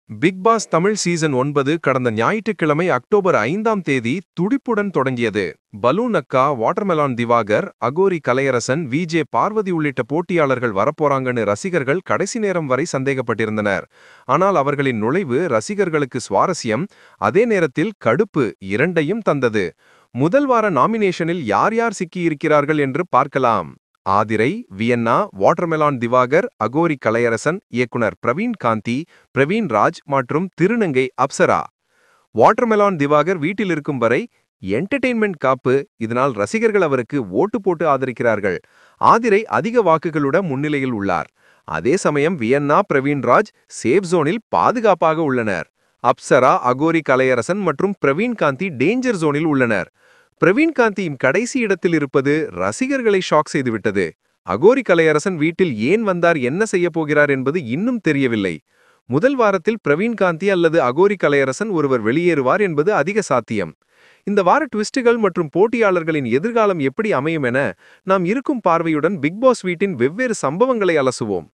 Big pass Tamil season 9 கடந்த ஞாயிற்றுக்கிழமை October 5ஆம் தேதி துடிப்புடன் தொடங்கியது. பலூன் அக்கா, வாட்டர்மெலான் திவாகர், அகோரி கலையரசன், விஜே பார்வதி உள்ளிட்ட போட்டியாளர்கள் வரப்போறாங்கன்னு ரசிகர்கள் கடைசி நேரம் வரை சந்தேகப்பட்டிருந்தனர். ஆனால் அவர்களின் நுழைவு ரசிகர்களுக்கு சுவாரஸ்யம், அதே நேரத்தில் கடுப்பு இரண்டையும் தந்தது. முதல் வார நாமினேஷனில் யார் யார் சிக்கியிருக்கிறார்கள் என்று பார்க்கலாம். ஆதிரை, வியன்னா, வாட்டர்மெலான் திவாகர், அகோரி கலையரசன், இயக்குனர் பிரவீன் காந்தி, பிரவீன் ராஜ் மற்றும் திருநங்கை அப்சரா. வாட்டர்மெலான் திவாகர் வீட்டில் இருக்கும் வரை என்டர்டெயின்மெண்ட் காப்பு, இதனால் ரசிகர்கள் அவருக்கு ஓட்டு போட்டு ஆதரிக்கிறார்கள். ஆதிரை அதிக வாக்குகளுடன் முன்னிலையில் உள்ளார். அதே சமயம் வியன்னா, பிரவீன் ராஜ் சேஃப் ஜோனில் பாதுகாப்பாக உள்ளனர். அப்சரா, அகோரி கலையரசன் மற்றும் பிரவீன் காந்தி டேஞ்சர் ஜோனில் உள்ளனர். பிரவீன் காந்தியின் கடைசி இடத்தில் இருப்பது ரசிகர்களை ஷாக் செய்துவிட்டது. அகோரி கலையரசன் வீட்டில் ஏன் வந்தார், என்ன செய்ய போகிறார் என்பது இன்னும் தெரியவில்லை. முதல் வாரத்தில் பிரவீன் காந்தி அல்லது அகோரி கலையரசன் ஒருவர் வெளியேறுவார் என்பது அதிக சாத்தியம். இந்த வார ட்விஸ்டுகள் மற்றும் போட்டியாளர்களின் எதிர்காலம் எப்படி அமையும் என நாம் இருக்கும் பார்வையுடன் பிக் பாஸ் வீட்டின் வெவ்வேறு சம்பவங்களை அலசுவோம்.